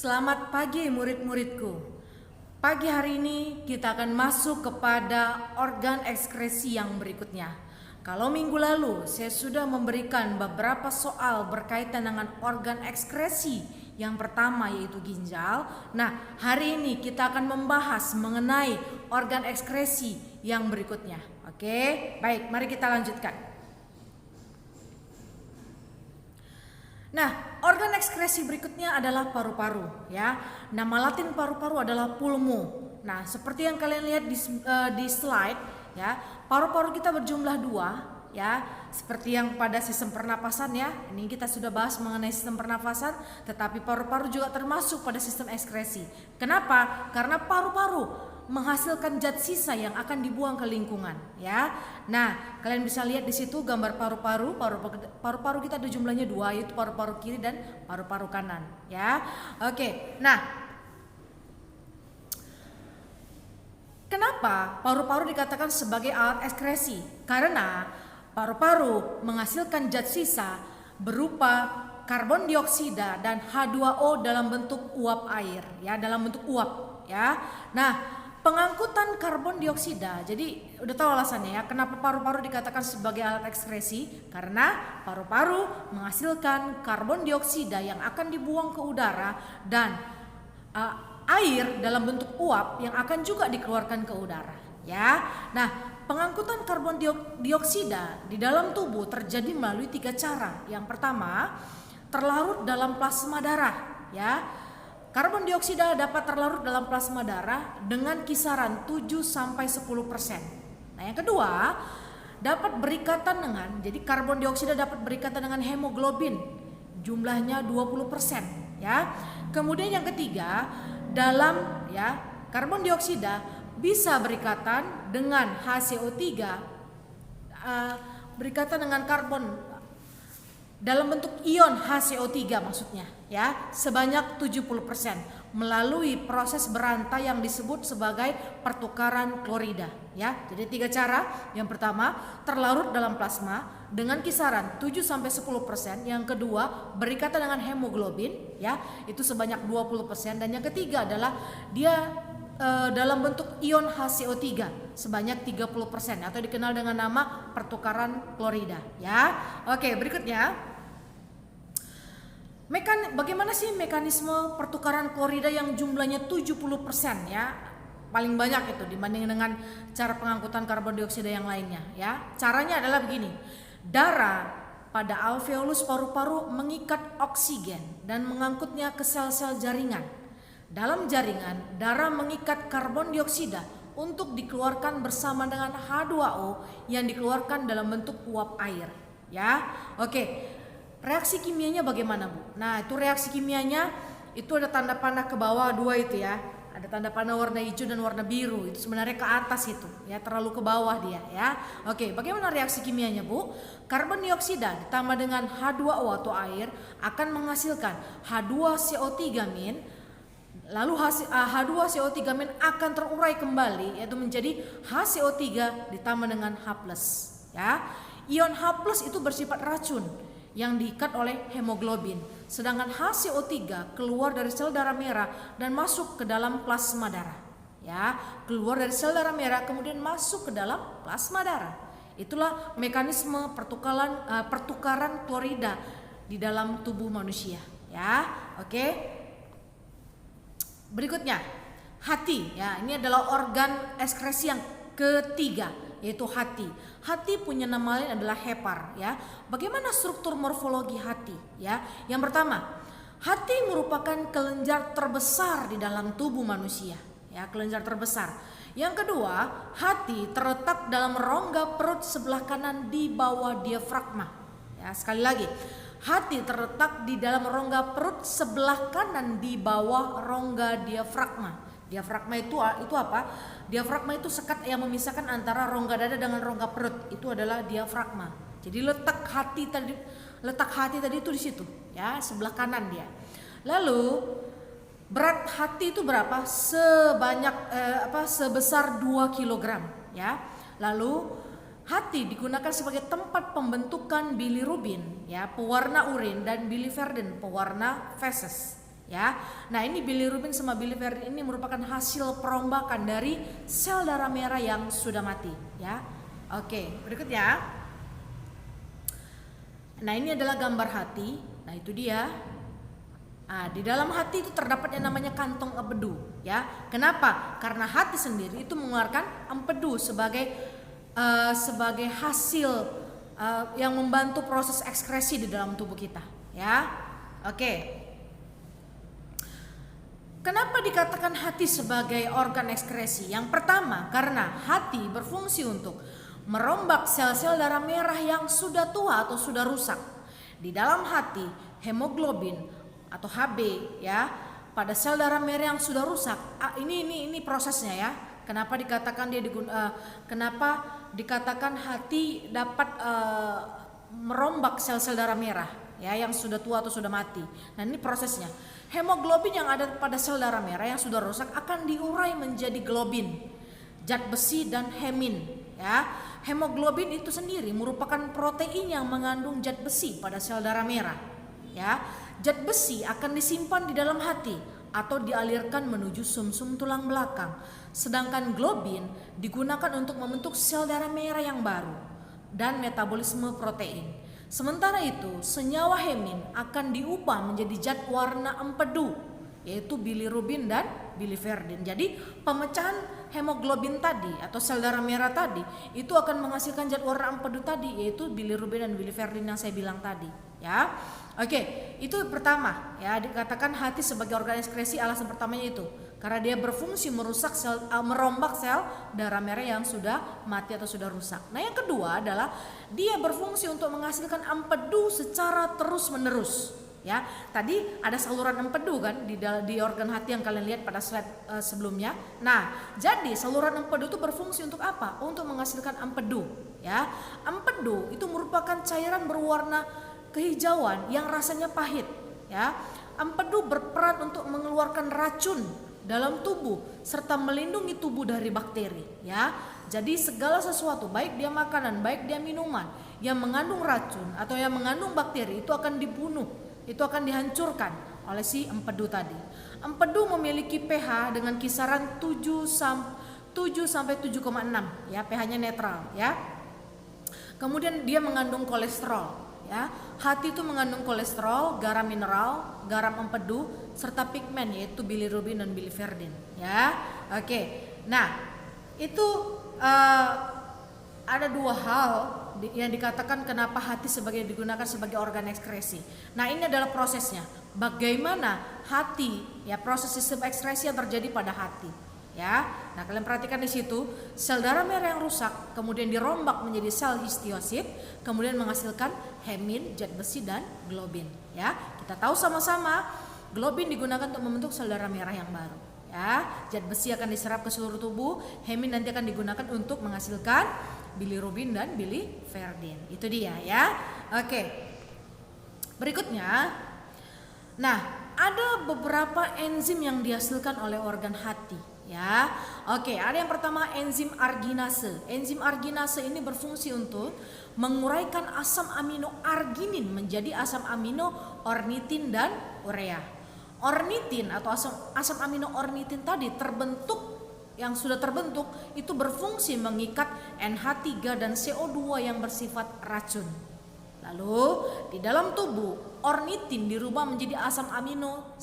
Selamat pagi murid-muridku. Pagi hari ini kita akan masuk kepada organ ekskresi yang berikutnya. Kalau minggu lalu saya sudah memberikan beberapa soal berkaitan dengan organ ekskresi. Yang pertama yaitu ginjal. Nah, hari ini kita akan membahas mengenai organ ekskresi yang berikutnya. Oke, baik, mari kita lanjutkan. Nah, organ ekskresi berikutnya adalah paru-paru, ya. Nama latin paru-paru adalah pulmo. Nah, seperti yang kalian lihat di slide, ya, paru-paru kita berjumlah 2, ya. Seperti yang pada sistem pernapasan, ya. Ini kita sudah bahas mengenai sistem pernapasan, tetapi paru-paru juga termasuk pada sistem ekskresi. Kenapa? Karena paru-paru menghasilkan zat sisa yang akan dibuang ke lingkungan, ya. Nah, kalian bisa lihat di situ gambar paru-paru. Paru-paru kita ada jumlahnya 2, yaitu paru-paru kiri dan paru-paru kanan, ya. Oke. Nah, kenapa paru-paru dikatakan sebagai alat ekskresi? Karena paru-paru menghasilkan zat sisa berupa karbon dioksida dan H2O dalam bentuk uap air, ya, dalam bentuk uap, ya. Nah, pengangkutan karbon dioksida, jadi udah tahu alasannya, ya, kenapa paru-paru dikatakan sebagai alat ekskresi? Karena paru-paru menghasilkan karbon dioksida yang akan dibuang ke udara dan air dalam bentuk uap yang akan juga dikeluarkan ke udara, ya. Nah, pengangkutan karbon dioksida di dalam tubuh terjadi melalui 3 cara. Yang pertama, terlarut dalam plasma darah, ya. Karbon dioksida dapat terlarut dalam plasma darah dengan kisaran 7-10%. Nah, yang kedua, dapat berikatan dengan, jadi karbon dioksida dapat berikatan dengan hemoglobin, jumlahnya 20%, ya. Kemudian yang ketiga, karbon dioksida bisa berikatan dengan HCO3, berikatan dengan karbon dalam bentuk ion HCO3 maksudnya, ya, sebanyak 70% melalui proses berantai yang disebut sebagai pertukaran klorida, ya. Jadi 3 cara. Yang pertama, terlarut dalam plasma dengan kisaran 7-10%, yang kedua berikatan dengan hemoglobin, ya, itu sebanyak 20%, dan yang ketiga adalah dia dalam bentuk ion HCO3 sebanyak 30% atau dikenal dengan nama pertukaran klorida, ya. Oke, berikutnya, bagaimana sih mekanisme pertukaran klorida yang jumlahnya 70%, ya? Paling banyak itu dibanding dengan cara pengangkutan karbon dioksida yang lainnya, ya. Caranya adalah begini. Darah pada alveolus paru-paru mengikat oksigen dan mengangkutnya ke sel-sel jaringan. Dalam jaringan, darah mengikat karbon dioksida untuk dikeluarkan bersama dengan H2O yang dikeluarkan dalam bentuk uap air, ya. Oke. Reaksi kimianya bagaimana, Bu? Nah, itu reaksi kimianya itu ada tanda panah ke bawah 2 itu, ya. Ada tanda panah warna hijau dan warna biru. Itu sebenarnya ke atas itu, ya, terlalu ke bawah dia, ya. Oke, bagaimana reaksi kimianya, Bu? Karbon dioksida ditambah dengan H2O atau air akan menghasilkan H2CO3-, lalu H2CO3- akan terurai kembali yaitu menjadi HCO3 ditambah dengan H+, ya. Ion H+ itu bersifat racun yang diikat oleh hemoglobin, sedangkan HCO3 keluar dari sel darah merah dan masuk ke dalam plasma darah, ya. Keluar dari sel darah merah kemudian masuk ke dalam plasma darah. Itulah mekanisme pertukaran klorida di dalam tubuh manusia, ya. Oke. Berikutnya, hati, ya. Ini adalah organ ekskresi yang ketiga, yaitu hati. Hati punya nama lain adalah hepar, ya. Bagaimana struktur morfologi hati, ya? Yang pertama, hati merupakan kelenjar terbesar di dalam tubuh manusia, ya, kelenjar terbesar. Yang kedua, hati terletak dalam rongga perut sebelah kanan di bawah diafragma. Ya, sekali lagi, hati terletak di dalam rongga perut sebelah kanan di bawah rongga diafragma. Diafragma itu apa? Diafragma itu sekat yang memisahkan antara rongga dada dengan rongga perut. Itu adalah diafragma. Jadi letak hati tadi itu di situ, ya, sebelah kanan dia. Lalu berat hati itu berapa? Sebesar 2 kg, ya. Lalu hati digunakan sebagai tempat pembentukan bilirubin, ya, pewarna urin, dan biliverden, pewarna feses, ya. Nah, ini bilirubin sama biliverdin ini merupakan hasil perombakan dari sel darah merah yang sudah mati, ya. Oke, berikutnya. Nah, ini adalah gambar hati. Nah, itu dia. Nah, di dalam hati itu terdapat yang namanya kantong empedu, ya. Kenapa? Karena hati sendiri itu mengeluarkan empedu sebagai hasil yang membantu proses ekskresi di dalam tubuh kita, ya. Oke. Kenapa dikatakan hati sebagai organ ekskresi? Yang pertama, karena hati berfungsi untuk merombak sel-sel darah merah yang sudah tua atau sudah rusak. Di dalam hati, hemoglobin atau Hb, ya, pada sel darah merah yang sudah rusak. Ini prosesnya, ya. Kenapa dikatakan hati dapat merombak sel-sel darah merah, ya, yang sudah tua atau sudah mati. Nah, ini prosesnya. Hemoglobin yang ada pada sel darah merah yang sudah rusak akan diurai menjadi globin, zat besi dan hemin, ya. Hemoglobin itu sendiri merupakan protein yang mengandung zat besi pada sel darah merah, ya. Zat besi akan disimpan di dalam hati atau dialirkan menuju sumsum tulang belakang. Sedangkan globin digunakan untuk membentuk sel darah merah yang baru dan metabolisme protein. Sementara itu, senyawa hemin akan diubah menjadi zat warna empedu, yaitu bilirubin dan biliverdin. Jadi, pemecahan hemoglobin tadi atau sel darah merah tadi itu akan menghasilkan zat warna empedu tadi, yaitu bilirubin dan biliverdin yang saya bilang tadi, ya. Oke, itu pertama, ya, dikatakan hati sebagai organ ekskresi. Alasan pertamanya itu karena dia berfungsi merombak sel darah merah yang sudah mati atau sudah rusak. Nah, yang kedua adalah dia berfungsi untuk menghasilkan empedu secara terus-menerus, ya. Tadi ada saluran empedu kan di organ hati yang kalian lihat pada slide sebelumnya. Nah, jadi saluran empedu itu berfungsi untuk apa? Untuk menghasilkan empedu, ya. Empedu itu merupakan cairan berwarna kehijauan yang rasanya pahit, ya. Empedu berperan untuk mengeluarkan racun dalam tubuh serta melindungi tubuh dari bakteri, ya. Jadi segala sesuatu, baik dia makanan, baik dia minuman yang mengandung racun atau yang mengandung bakteri itu akan dibunuh, itu akan dihancurkan oleh si empedu tadi. Empedu memiliki pH dengan kisaran 7 sampai 7,6, ya, pH-nya netral, ya. Kemudian dia mengandung kolesterol, ya. Hati itu mengandung kolesterol, garam mineral, garam empedu serta pigmen yaitu bilirubin dan biliverdin, ya. Oke. Nah, itu ada dua hal yang dikatakan kenapa hati digunakan sebagai organ ekskresi. Nah, ini adalah prosesnya. Bagaimana hati, ya, proses sistem ekskresi yang terjadi pada hati, ya. Nah, kalian perhatikan di situ, sel darah merah yang rusak kemudian dirombak menjadi sel histiosit, kemudian menghasilkan hemin, zat besi dan globin, ya. Kita tahu sama-sama globin digunakan untuk membentuk sel darah merah yang baru, ya. Zat besi akan diserap ke seluruh tubuh, hemin nanti akan digunakan untuk menghasilkan bilirubin dan biliverdin. Itu dia, ya. Oke. Berikutnya, nah, ada beberapa enzim yang dihasilkan oleh organ hati, ya. Oke, ada yang pertama enzim arginase. Enzim arginase ini berfungsi untuk menguraikan asam amino arginin menjadi asam amino ornitin dan urea. Ornitin atau asam amino ornitin tadi yang sudah terbentuk itu berfungsi mengikat NH3 dan CO2 yang bersifat racun. Lalu di dalam tubuh ornitin dirubah menjadi asam amino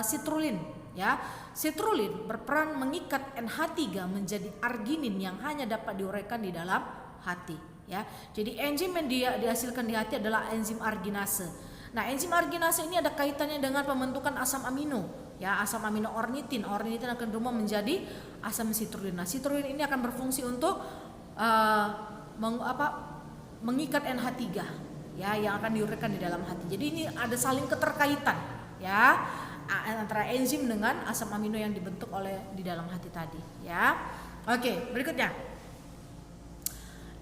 citrulline, ya. Citrulline berperan mengikat NH3 menjadi arginin yang hanya dapat diuraikan di dalam hati, ya. Jadi enzim yang dihasilkan di hati adalah enzim arginase. Nah, enzim arginase ini ada kaitannya dengan pembentukan asam amino, ya, asam amino ornitin. Ornitin akan berubah menjadi asam citrulline. Nah, citrulline ini akan berfungsi untuk mengikat NH3, ya, yang akan diuraikan di dalam hati. Jadi ini ada saling keterkaitan, ya, antara enzim dengan asam amino yang dibentuk di dalam hati tadi, ya. Oke, berikutnya.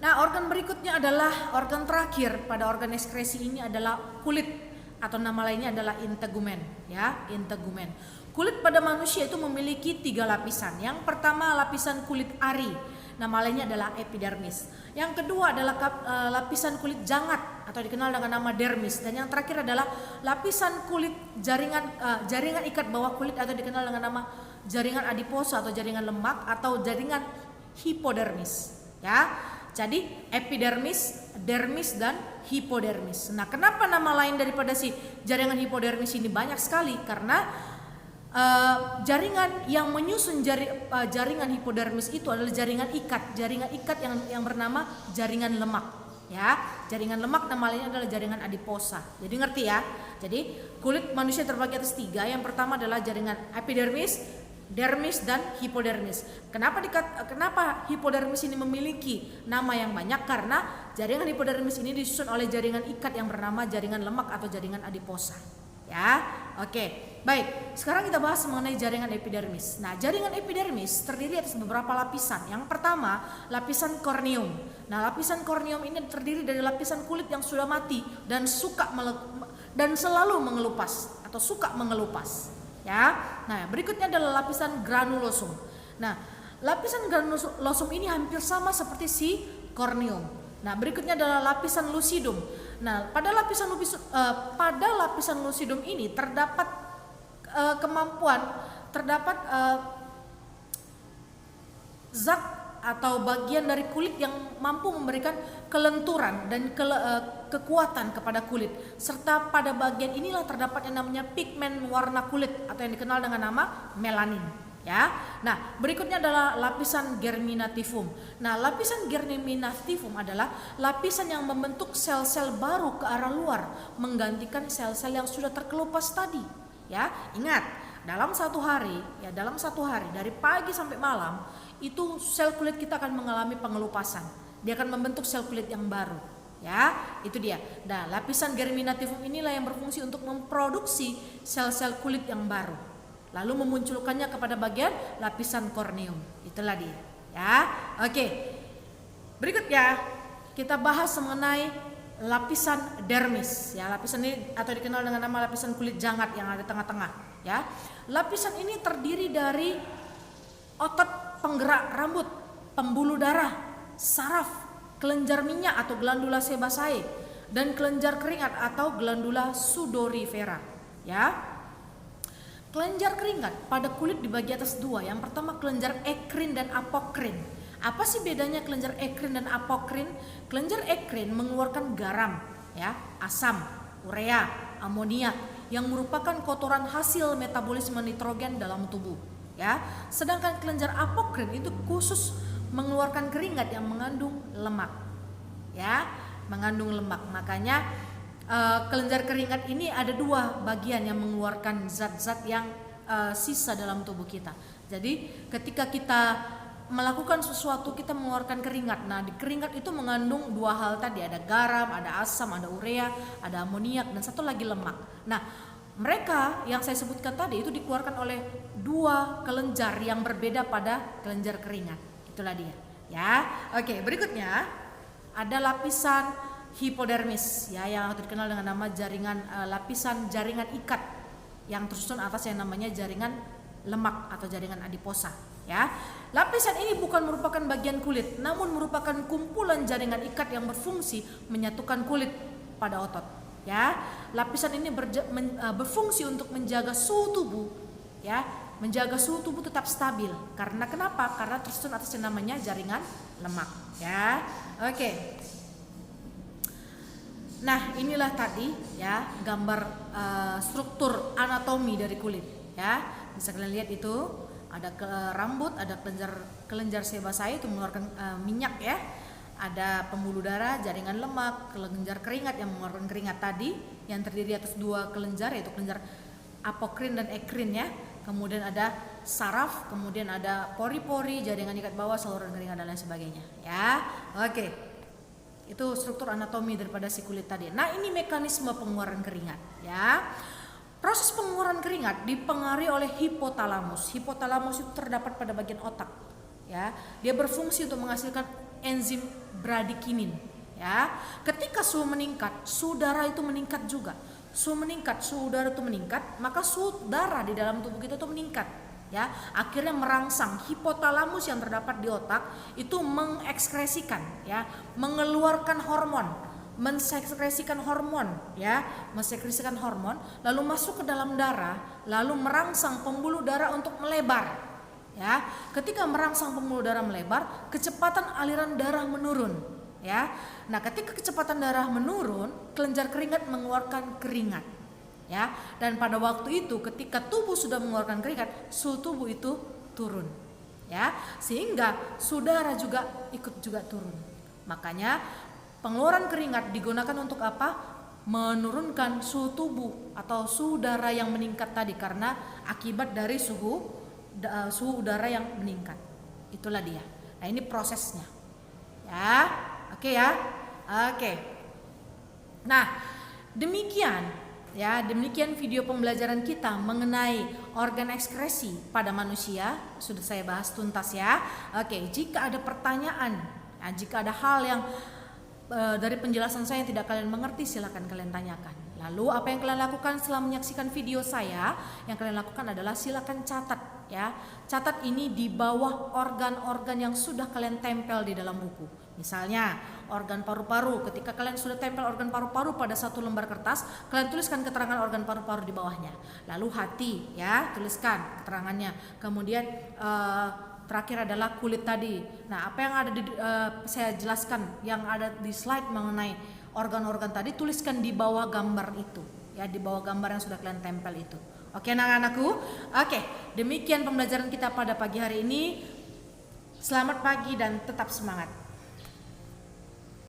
Nah, organ berikutnya adalah organ terakhir pada organ ekskresi ini adalah kulit atau nama lainnya adalah integumen, ya, integumen. Kulit pada manusia itu memiliki 3 lapisan. Yang pertama lapisan kulit ari nama lainnya adalah epidermis. Yang kedua adalah lapisan kulit jangat atau dikenal dengan nama dermis, dan yang terakhir adalah lapisan kulit jaringan ikat bawah kulit atau dikenal dengan nama jaringan adiposa atau jaringan lemak atau jaringan hipodermis, ya. Jadi epidermis, dermis, dan hipodermis. Nah, kenapa nama lain daripada si jaringan hipodermis ini banyak sekali? Karena jaringan yang menyusun jaringan hipodermis itu adalah jaringan ikat yang bernama jaringan lemak, ya. Jaringan lemak nama lainnya adalah jaringan adiposa. Jadi ngerti ya? Jadi kulit manusia terbagi atas 3. Yang pertama adalah jaringan epidermis, dermis, dan hipodermis. Kenapa hipodermis ini memiliki nama yang banyak? Karena jaringan hipodermis ini disusun oleh jaringan ikat yang bernama jaringan lemak atau jaringan adiposa. Ya, oke. Baik, sekarang kita bahas mengenai jaringan epidermis. Nah, jaringan epidermis terdiri atas beberapa lapisan. Yang pertama, lapisan korneum. Nah, lapisan korneum ini terdiri dari lapisan kulit yang sudah mati dan selalu mengelupas atau suka mengelupas. Ya, nah berikutnya adalah lapisan granulosum. Nah, lapisan granulosum ini hampir sama seperti si korneum. Nah, berikutnya adalah lapisan lucidum. Nah, pada lapisan lucidum ini terdapat zat atau bagian dari kulit yang mampu memberikan kelenturan dan kekuatan kepada kulit, serta pada bagian inilah terdapat yang namanya pigmen warna kulit atau yang dikenal dengan nama melanin, ya. Nah, berikutnya adalah lapisan germinativum. Nah, lapisan germinativum adalah lapisan yang membentuk sel-sel baru ke arah luar, menggantikan sel-sel yang sudah terkelupas tadi, ya. Ingat, dalam satu hari dari pagi sampai malam itu sel kulit kita akan mengalami pengelupasan. Dia akan membentuk sel kulit yang baru, ya. Itu dia. Nah, lapisan germinativum inilah yang berfungsi untuk memproduksi sel-sel kulit yang baru, lalu memunculkannya kepada bagian lapisan korneum. Itulah dia, ya. Oke. Berikutnya kita bahas mengenai lapisan dermis, ya. Lapisan ini atau dikenal dengan nama lapisan kulit jangat yang ada di tengah-tengah, ya. Lapisan ini terdiri dari otot penggerak rambut, pembuluh darah, saraf, kelenjar minyak atau glandula sebaceae, dan kelenjar keringat atau glandula sudorifera, ya. Kelenjar keringat pada kulit dibagi atas 2. Yang pertama kelenjar ekrin dan apokrin. Apa sih bedanya kelenjar ekrin dan apokrin? Kelenjar ekrin mengeluarkan garam, ya, asam, urea, amoniak yang merupakan kotoran hasil metabolisme nitrogen dalam tubuh, ya. Sedangkan kelenjar apokrin itu khusus mengeluarkan keringat yang mengandung lemak, ya, mengandung lemak. Makanya kelenjar keringat ini ada 2 bagian yang mengeluarkan zat-zat yang sisa dalam tubuh kita. Jadi ketika kita melakukan sesuatu kita mengeluarkan keringat. Nah, di keringat itu mengandung 2 hal tadi, ada garam, ada asam, ada urea, ada amoniak, dan satu lagi lemak. Nah, mereka yang saya sebutkan tadi itu dikeluarkan oleh 2 kelenjar yang berbeda pada kelenjar keringat. Itulah dia, ya. Oke, berikutnya ada lapisan hipodermis, ya, yang dikenal dengan nama lapisan jaringan ikat yang tersusun atas yang namanya jaringan lemak atau jaringan adiposa, ya. Lapisan ini bukan merupakan bagian kulit, namun merupakan kumpulan jaringan ikat yang berfungsi menyatukan kulit pada otot, ya. Lapisan ini berfungsi untuk menjaga suhu tubuh, ya, menjaga suhu tubuh tetap stabil. Karena kenapa? Karena tersusun atas yang namanya jaringan lemak, ya. Oke. Nah, inilah tadi, ya, gambar struktur anatomi dari kulit, ya. Bisa kalian lihat itu ada rambut, ada kelenjar sebaceae itu mengeluarkan minyak, ya. Ada pembuluh darah, jaringan lemak, kelenjar keringat yang mengeluarkan keringat tadi yang terdiri atas 2 kelenjar, yaitu kelenjar apokrin dan ekrin, ya. Kemudian ada saraf, kemudian ada pori-pori, jaringan ikat bawah, saluran keringat dan lain sebagainya, ya. Oke. Itu struktur anatomi daripada si kulit tadi. Nah, ini mekanisme pengeluaran keringat, ya. Proses pengeluaran keringat dipengaruhi oleh hipotalamus. Hipotalamus itu terdapat pada bagian otak, ya. Dia berfungsi untuk menghasilkan enzim bradikinin, ya. Ketika suhu meningkat, suhu darah itu meningkat juga. Suhu udara itu meningkat, maka suhu darah di dalam tubuh kita itu meningkat, ya, akhirnya merangsang hipotalamus yang terdapat di otak itu mengekskresikan, ya, mengeluarkan hormon, mensekresikan hormon, ya, mensekresikan hormon, lalu masuk ke dalam darah, lalu merangsang pembuluh darah untuk melebar, ya. Ketika merangsang pembuluh darah melebar, kecepatan aliran darah menurun, ya. Nah, ketika kecepatan darah menurun, kelenjar keringat mengeluarkan keringat, ya. Dan pada waktu itu ketika tubuh sudah mengeluarkan keringat, suhu tubuh itu turun, ya, sehingga suhu darah juga ikut juga turun. Makanya pengeluaran keringat digunakan untuk apa? Menurunkan suhu tubuh atau suhu darah yang meningkat tadi, karena akibat dari suhu udara yang meningkat. Itulah dia. Nah, ini prosesnya, ya. Oke ya. Oke. Nah, demikian ya, demikian video pembelajaran kita mengenai organ ekskresi pada manusia. Sudah saya bahas tuntas ya. Oke, jika ada pertanyaan, ya, jika ada hal yang dari penjelasan saya yang tidak kalian mengerti, silakan kalian tanyakan. Lalu apa yang kalian lakukan setelah menyaksikan video saya? Yang kalian lakukan adalah silakan catat, ya. Catat ini di bawah organ-organ yang sudah kalian tempel di dalam buku. Misalnya organ paru-paru, ketika kalian sudah tempel organ paru-paru pada satu lembar kertas, kalian tuliskan keterangan organ paru-paru di bawahnya. Lalu hati, ya, tuliskan keterangannya. Kemudian terakhir adalah kulit tadi. Nah, apa yang ada di saya jelaskan yang ada di slide mengenai organ-organ tadi, tuliskan di bawah gambar itu, ya, di bawah gambar yang sudah kalian tempel itu. Oke, anak-anakku. Oke, demikian pembelajaran kita pada pagi hari ini. Selamat pagi dan tetap semangat.